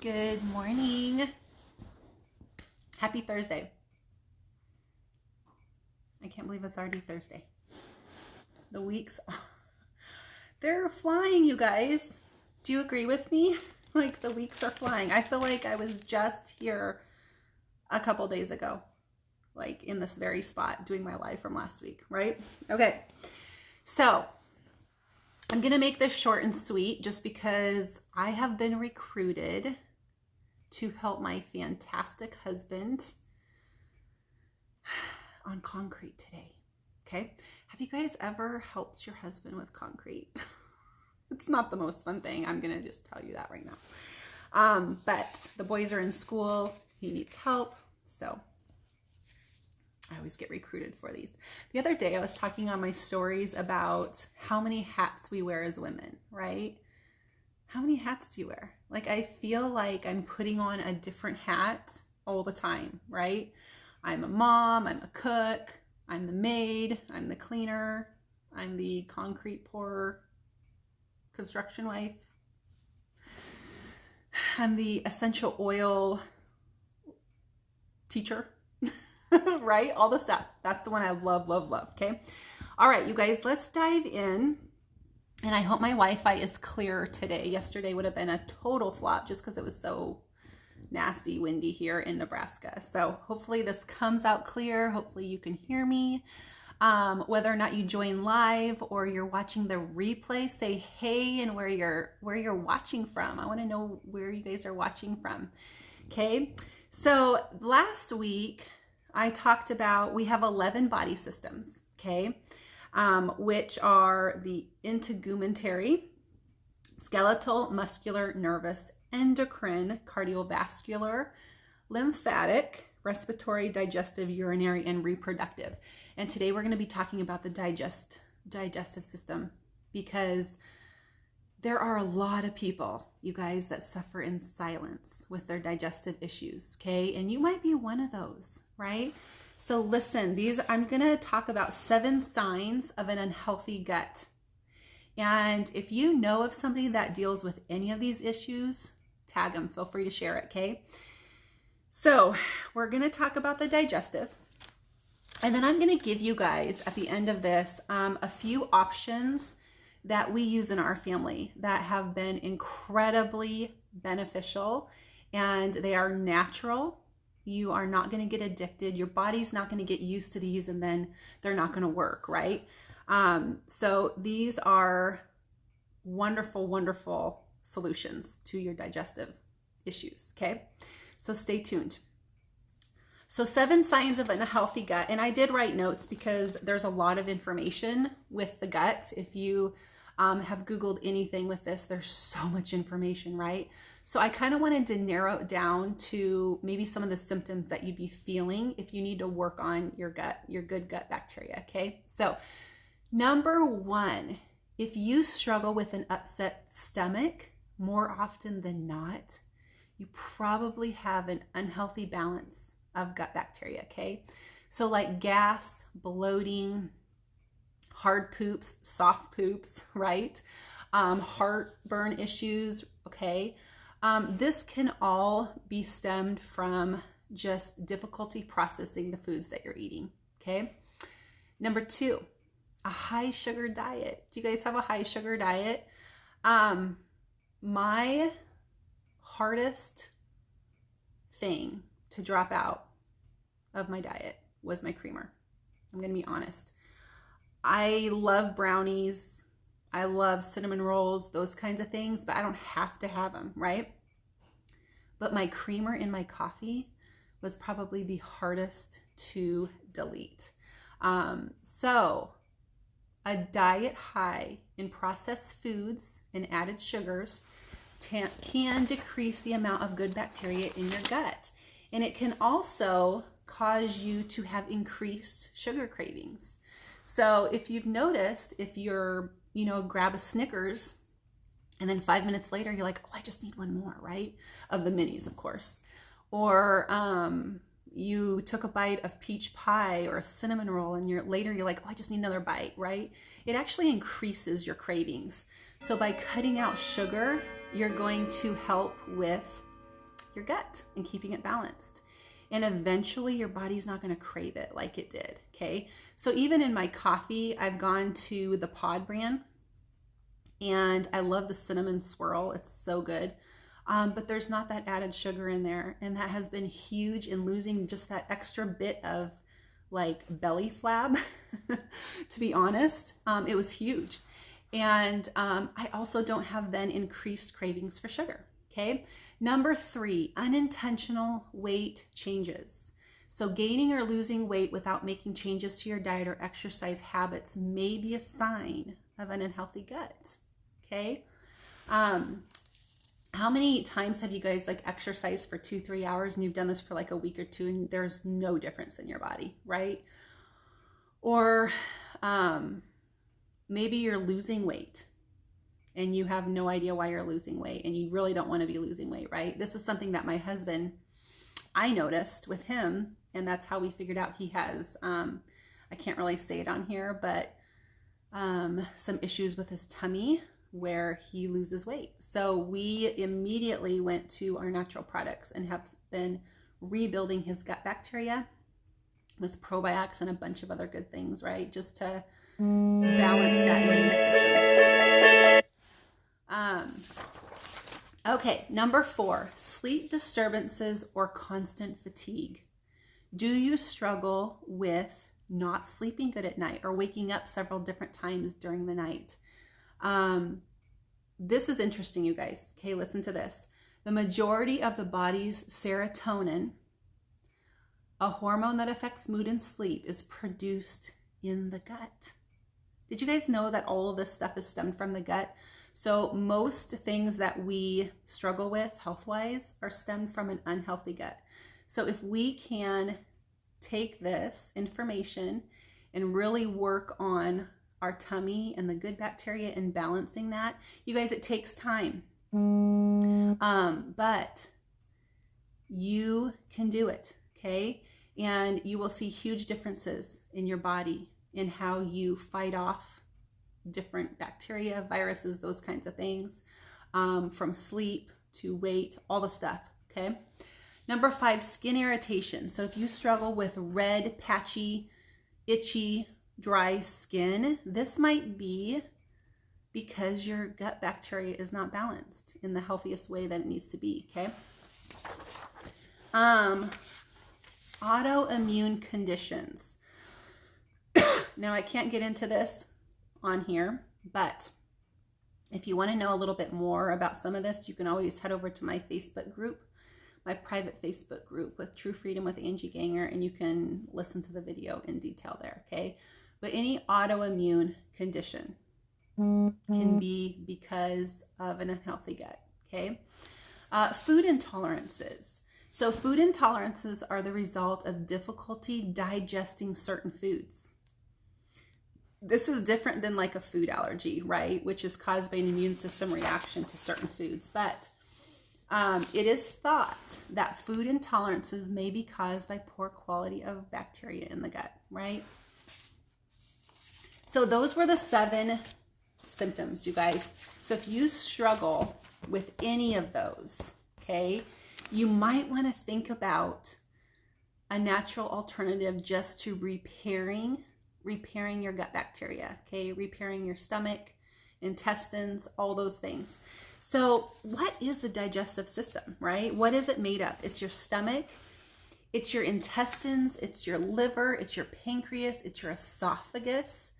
Good morning. Happy Thursday. I can't believe it's already Thursday. The weeks, they're flying, you guys. Do you agree with me? Like the weeks are flying. I feel like I was just here a couple days ago, like in this very spot doing my live from last week, right? Okay, so I'm gonna make this short and sweet just because I have been recruited to help my fantastic husband on concrete today. Okay. Have you guys ever helped your husband with concrete? It's not the most fun thing. I'm going to just tell you that right now. But the boys are in school. He needs help. So I always get recruited for these. The other day I was talking on my stories about how many hats we wear as women, right? How many hats do you wear? Like, I feel like I'm putting on a different hat all the time, right? I'm a mom, I'm a cook, I'm the maid, I'm the cleaner, I'm the concrete pourer, construction wife, I'm the essential oil teacher, right? All the stuff. That's the one I love, love, love, okay? All right, you guys, let's dive in. And I hope my Wi-Fi is clear today. Yesterday would have been a total flop just because it was so nasty windy here in Nebraska. So hopefully this comes out clear. Hopefully you can hear me. Whether or not you join live or you're watching the replay, say hey and where you're watching from. I want to know where you guys are watching from. Okay. So last week I talked about we have 11 body systems. Okay. Which are the integumentary, skeletal, muscular, nervous, endocrine, cardiovascular, lymphatic, respiratory, digestive, urinary, and reproductive. And today we're going to be talking about the digestive system because there are a lot of people, you guys, that suffer in silence with their digestive issues, okay? And you might be one of those, right? So listen, I'm going to talk about 7 signs of an unhealthy gut. And if you know of somebody that deals with any of these issues, tag them. Feel free to share it, okay? So we're going to talk about the digestive. And then I'm going to give you guys at the end of this a few options that we use in our family that have been incredibly beneficial. And they are natural. You are not going to get addicted. Your body's not going to get used to these and then they're not going to work, right? So these are wonderful, wonderful solutions to your digestive issues, okay? So stay tuned. So 7 signs of a healthy gut. And I did write notes because there's a lot of information with the gut. If you have Googled anything with this, there's so much information, right? So I kind of wanted to narrow it down to maybe some of the symptoms that you'd be feeling if you need to work on your gut, your good gut bacteria, okay? So number 1, if you struggle with an upset stomach more often than not, you probably have an unhealthy balance of gut bacteria, okay? So like gas, bloating, hard poops, soft poops, right? Heartburn issues, okay? This can all be stemmed from just difficulty processing the foods that you're eating, okay? Number 2, a high sugar diet. Do you guys have a high sugar diet? My hardest thing to drop out of my diet was my creamer. I'm going to be honest. I love brownies. I love cinnamon rolls, those kinds of things, but I don't have to have them, right? But my creamer in my coffee was probably the hardest to delete. So a diet high in processed foods and added sugars can decrease the amount of good bacteria in your gut. And it can also cause you to have increased sugar cravings. So if you've noticed, if you're, grab a Snickers and then 5 minutes later, you're like, oh, I just need one more, right? Of the minis, of course. Or you took a bite of peach pie or a cinnamon roll and later you're like, oh, I just need another bite, right? It actually increases your cravings. So by cutting out sugar, you're going to help with your gut and keeping it balanced. And eventually your body's not going to crave it like it did, okay? So even in my coffee, I've gone to the Pod brand, and I love the cinnamon swirl. It's so good. But there's not that added sugar in there, and that has been huge in losing just that extra bit of like belly flab, to be honest. It was huge. And I also don't have then increased cravings for sugar, okay? Number 3, unintentional weight changes. So gaining or losing weight without making changes to your diet or exercise habits may be a sign of an unhealthy gut, okay? How many times have you guys like exercised for 2-3 hours and you've done this for like a week or two and there's no difference in your body, right? Or maybe you're losing weight and you have no idea why you're losing weight and you really don't want to be losing weight, right? This is something that my husband, I noticed with him, and that's how we figured out he has, I can't really say it on here, but some issues with his tummy where he loses weight. So we immediately went to our natural products and have been rebuilding his gut bacteria with probiotics and a bunch of other good things, right? Just to balance that immune system. Okay, number 4, sleep disturbances or constant fatigue. Do you struggle with not sleeping good at night or waking up several different times during the night? This is interesting, you guys. Okay, listen to this. The majority of the body's serotonin, a hormone that affects mood and sleep, is produced in the gut. Did you guys know that all of this stuff is stemmed from the gut? So most things that we struggle with health-wise are stemmed from an unhealthy gut. So if we can take this information and really work on our tummy and the good bacteria and balancing that, you guys, it takes time. But you can do it, okay? And you will see huge differences in your body in how you fight off different bacteria, viruses, those kinds of things, from sleep to weight, all the stuff, okay? Number 5, skin irritation. So if you struggle with red, patchy, itchy, dry skin, this might be because your gut bacteria is not balanced in the healthiest way that it needs to be, okay? Autoimmune conditions. Now, I can't get into this on here, but if you want to know a little bit more about some of this, you can always head over to my Facebook group, my private Facebook group with True Freedom with Angie Ganger, and you can listen to the video in detail there, okay? But any autoimmune condition can be because of an unhealthy gut, okay? Food intolerances. So food intolerances are the result of difficulty digesting certain foods. This is different than like a food allergy, right? Which is caused by an immune system reaction to certain foods. But it is thought that food intolerances may be caused by poor quality of bacteria in the gut, right? So those were the 7 symptoms, you guys. So if you struggle with any of those, okay, you might want to think about a natural alternative just to repairing your gut bacteria, okay? Repairing your stomach, intestines, all those things. So what is the digestive system, right? What is it made of? It's your stomach, it's your intestines, it's your liver, it's your pancreas, it's your esophagus.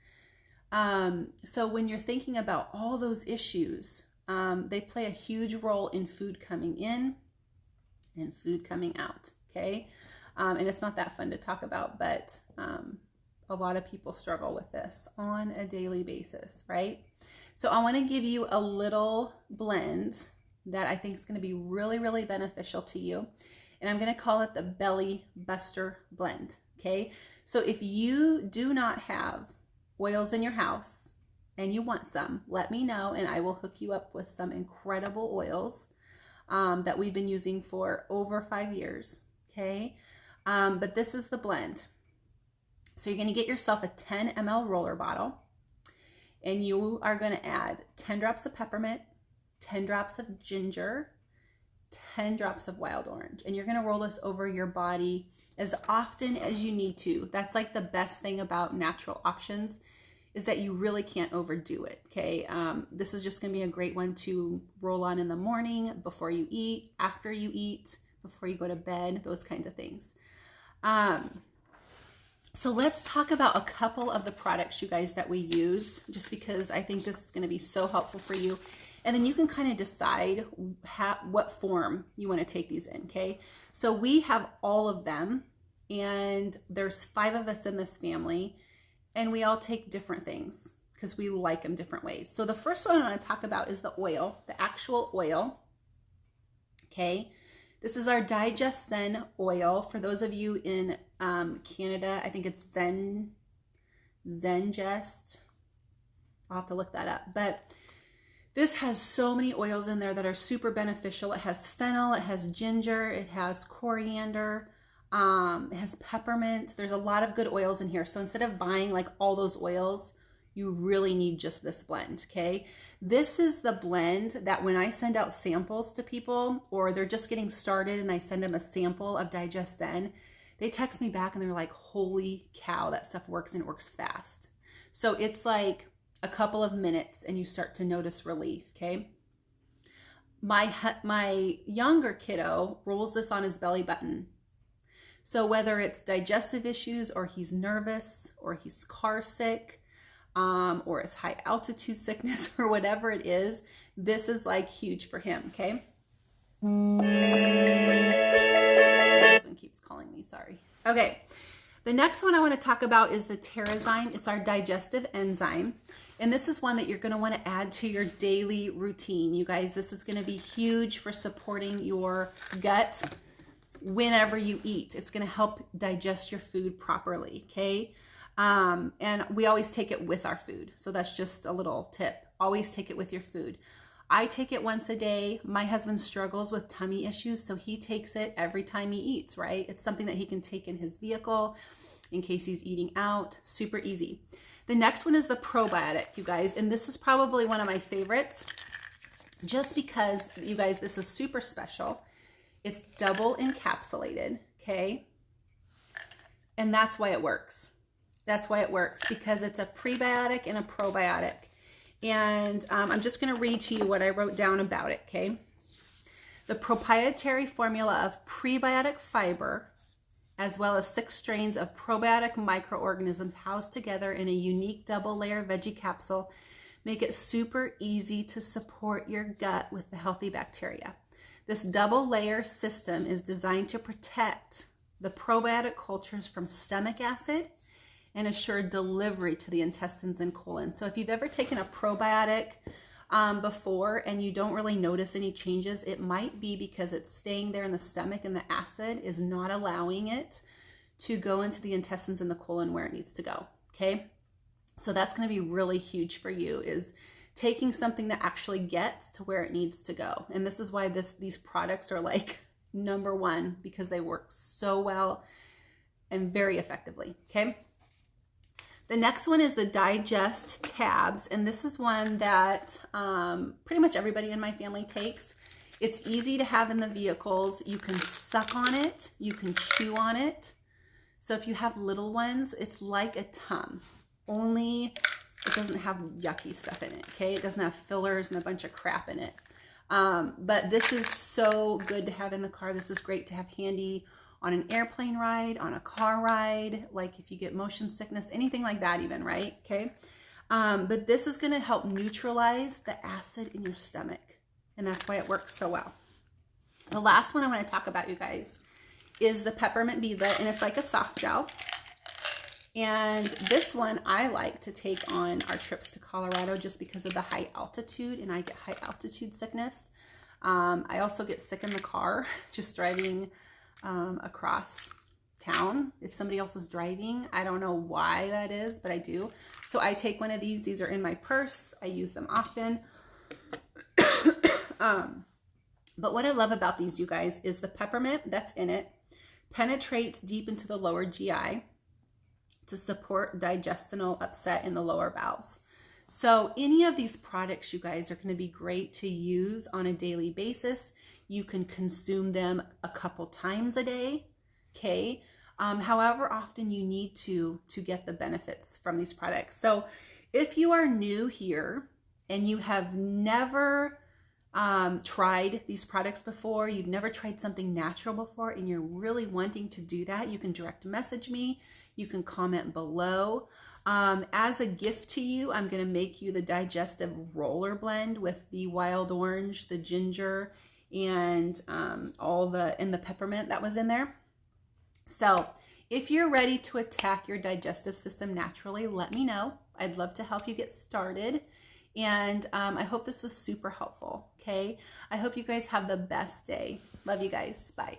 So when you're thinking about all those issues, they play a huge role in food coming in and food coming out, okay? And it's not that fun to talk about, but a lot of people struggle with this on a daily basis, right? So I want to give you a little blend that I think is going to be really, really beneficial to you. And I'm going to call it the Belly Buster Blend, okay? So if you do not have oils in your house and you want some, let me know and I will hook you up with some incredible oils that we've been using for over 5 years, okay? But this is the blend. So you're going to get yourself a 10 ml roller bottle and you are going to add 10 drops of peppermint, 10 drops of ginger, 10 drops of wild orange, and you're going to roll this over your body as often as you need to. That's like the best thing about natural options, is that you really can't overdo it, okay? This is just going to be a great one to roll on in the morning, before you eat, after you eat, before you go to bed, those kinds of things. So let's talk about a couple of the products, you guys, that we use, just because I think this is going to be so helpful for you. And then you can kind of decide what form you want to take these in, okay? So we have all of them, and there's 5 of us in this family, and we all take different things because we like them different ways. So the first one I want to talk about is the oil, the actual oil, okay? This is our Digestion Oil. For those of you in Canada, I think it's Zengest. I'll have to look that up. But this has so many oils in there that are super beneficial. It has fennel, it has ginger, it has coriander, it has peppermint. There's a lot of good oils in here. So instead of buying like all those oils, you really need just this blend, okay? This is the blend that when I send out samples to people, or they're just getting started and I send them a sample of Digestion, they text me back and they're like, holy cow, that stuff works, and it works fast. So it's like a couple of minutes and you start to notice relief, okay? My younger kiddo rolls this on his belly button. So whether it's digestive issues, or he's nervous, or he's car sick, or it's high altitude sickness, or whatever it is, this is like huge for him, okay? This one keeps calling me, sorry. Okay, the next one I want to talk about is the Terrazyme. It's our digestive enzyme, and this is one that you're going to want to add to your daily routine. You guys, this is going to be huge for supporting your gut whenever you eat. It's going to help digest your food properly, okay? And we always take it with our food. So that's just a little tip. Always take it with your food. I take it once a day. My husband struggles with tummy issues, so he takes it every time he eats, right? It's something that he can take in his vehicle in case he's eating out. Super easy. The next one is the probiotic, you guys, and this is probably one of my favorites, just because, you guys, this is super special. It's double encapsulated, okay? And that's why it works. That's why it works, because it's a prebiotic and a probiotic. And I'm just going to read to you what I wrote down about it, okay? The proprietary formula of prebiotic fiber, as well as 6 strains of probiotic microorganisms housed together in a unique double-layer veggie capsule, make it super easy to support your gut with the healthy bacteria. This double-layer system is designed to protect the probiotic cultures from stomach acid and assure delivery to the intestines and colon. So if you've ever taken a probiotic before and you don't really notice any changes, it might be because it's staying there in the stomach and the acid is not allowing it to go into the intestines and the colon where it needs to go, okay? So that's gonna be really huge for you, is taking something that actually gets to where it needs to go. And this is why these products are like #1, because they work so well and very effectively, okay? The next one is the Digest tabs, and this is one that pretty much everybody in my family takes. It's easy to have in the vehicles. You can suck on it, you can chew on it. So if you have little ones, it's like a Tum, only it doesn't have yucky stuff in it, okay? It doesn't have fillers and a bunch of crap in it. But this is so good to have in the car. This is great to have handy on an airplane ride, on a car ride, like if you get motion sickness, anything like that even, right? Okay. But this is going to help neutralize the acid in your stomach, and that's why it works so well. The last one I want to talk about, you guys, is the peppermint beadlet, and it's like a soft gel. And this one I like to take on our trips to Colorado just because of the high altitude, and I get high altitude sickness. I also get sick in the car just driving across town. If somebody else is driving, I don't know why that is, but I do. So I take one of these. These are in my purse. I use them often. But what I love about these, you guys, is the peppermint that's in it penetrates deep into the lower GI to support digestional upset in the lower bowels. So any of these products, you guys, are going to be great to use on a daily basis. You can consume them a couple times a day, okay? However often you need to get the benefits from these products. So if you are new here and you have never tried these products before, you've never tried something natural before, and you're really wanting to do that, you can direct message me. You can comment below. As a gift to you, I'm going to make you the digestive roller blend with the wild orange, the ginger, and the peppermint that was in there. So if you're ready to attack your digestive system naturally, let me know. I'd love to help you get started. And I hope this was super helpful, okay? I hope you guys have the best day. Love you guys. Bye.